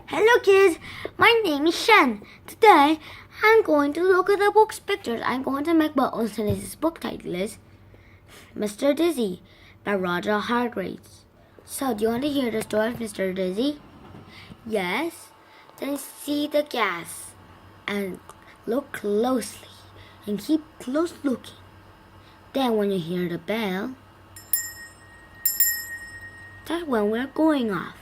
Hello kids, my name is Shan. Today I'm going to look at the book's pictures. I'm going to make bubbles, and this book title is Mr. Dizzy by Roger Hargreaves. So do you want to hear the story of Mr. Dizzy? Yes? Then see the gas and look closely and keep close looking. Then when you hear the bell, that's when we're going off.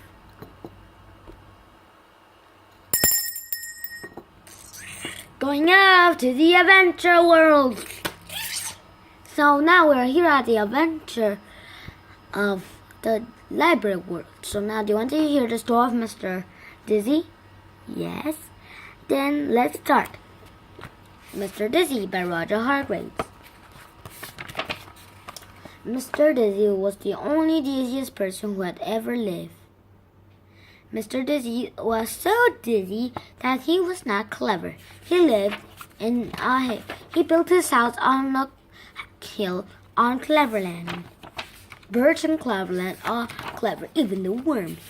Going off to the adventure world. So now we're here at the adventure of the library world. So now do you want to hear the story of Mr. Dizzy? Yes? Then let's start. Mr. Dizzy by Roger Hargreaves. Mr. Dizzy was the only dizziest person who had ever lived. Mr. Dizzy was so dizzy that he was not clever. He lived in a hill. He built his house on a hill on Cleverland. Birds in Cleverland are clever, even the worms.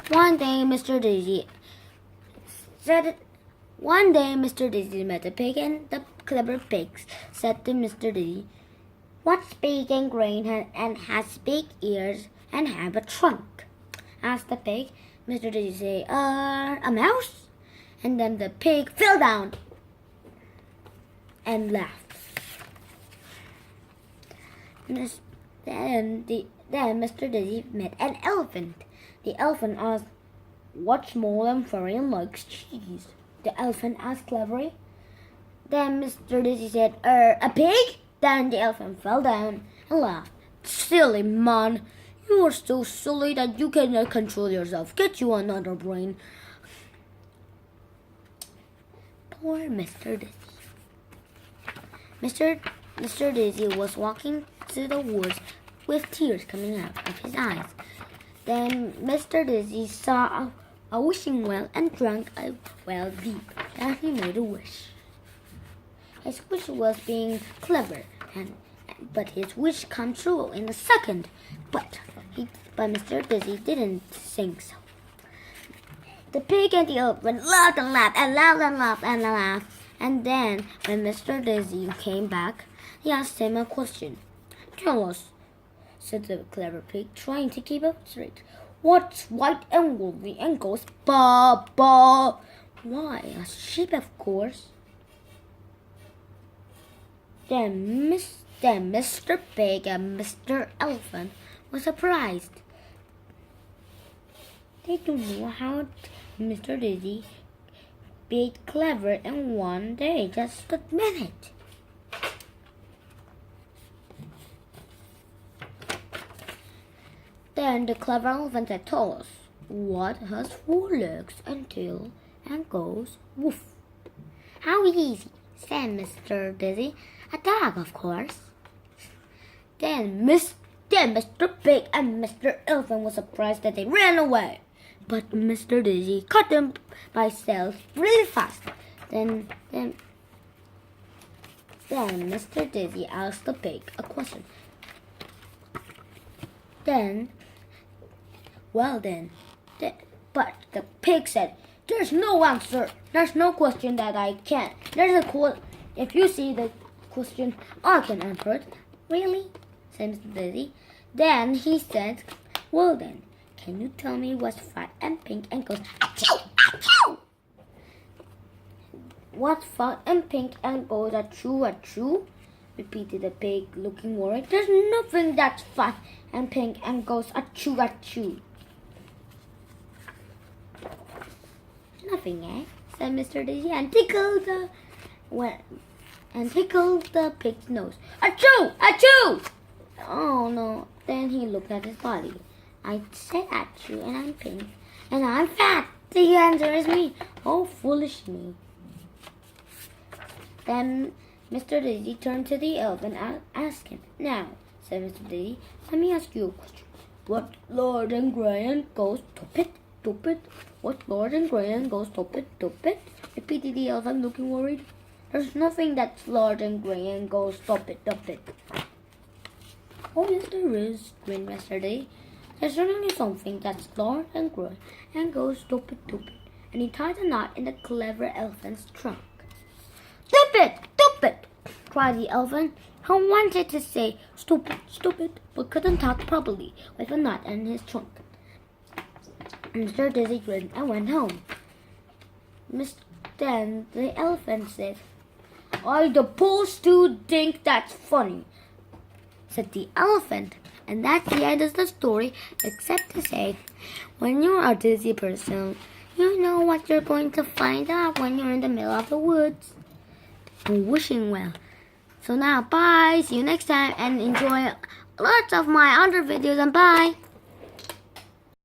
One day, Mr. Dizzy met a pig, and the clever pigs said to Mr. Dizzy, "What's big and green and has big ears and have a trunk?" asked the pig. Mr. Dizzy said, "A mouse?" And then the pig fell down and laughed. Then Mr. Dizzy met an elephant. The elephant asked, "What's small and furry and likes cheese?" The elephant asked cleverly. Then Mr. Dizzy said, "A pig?" Then the elephant fell down and laughed. "Silly man, you are so silly that you cannot control yourself. Get you another brain." Poor Mr. Dizzy. Mr. Dizzy was walking through the woods with tears coming out of his eyes. Then Mr. Dizzy saw a wishing well and drank a well deep. Then he made a wish. His wish was being clever, but his wish came true in a second. But Mr. Dizzy didn't think so. The pig and the elephant laughed and laughed and laughed and laughed and laughed. And then, when Mr. Dizzy came back, he asked him a question. "Tell us," said the clever pig, trying to keep up straight. "What's white and woolly and goes ba ba?" "Why, a sheep, of course." Then Mr. Pig and Mr. Elephant were surprised. They don't know how Mr. Dizzy be clever in one day. Just admit it. Then the clever elephant had told us what has 4 legs and tail and goes woof. "How easy," said Mr. Dizzy. "A dog, of course." Then Mr. Pig and Mr. Elephant were surprised that they ran away. But Mr. Dizzy caught them by stealth really fast. Then Mr. Dizzy asked the pig a question. But the pig said, "There's no answer. There's no question that I can't. If you see the question, I can answer it." "Really?" said Mr. Dizzy. Then he said, "Well then, can you tell me what's fat and pink and goes achoo, achoo?" "What's fat and pink and goes achoo, achoo?" repeated the pig, looking worried. "There's nothing that's fat and pink and goes achoo, achoo." "Nothing, eh?" said Mr. Dizzy and tickled the pig's nose. "Achoo! Achoo!" "Oh no." Then he looked at his body. "I said achoo, and I'm pink, and I'm fat. The answer is me. Oh, foolish me." Then Mr. Dizzy turned to the elephant and asked him. "Now," said Mr. Dizzy, "let me ask you a question. What large and gray and goes tuppet, tuppet? What large and gray and goes tuppet, tuppet?" repeated the elephant, looking worried. "There's nothing that's large and gray and goes tuppet, tuppet." "Oh, yes, there is," grinned Mr. Dizzy. There's suddenly something that's large and gross and goes stupid, and he ties a knot in the clever elephant's trunk. Stupid! Stupid! Cried the elephant, who wanted to say stupid, but couldn't talk properly with a knot in his trunk. Mr. Dizzy grinned and went home. Then the elephant said, "I suppose to think that's funny," said the elephant. And that's the end of the story, except to say, when you're a dizzy person, you know what you're going to find out when you're in the middle of the woods. I'm wishing well. So now, bye. See you next time and enjoy lots of my other videos and bye.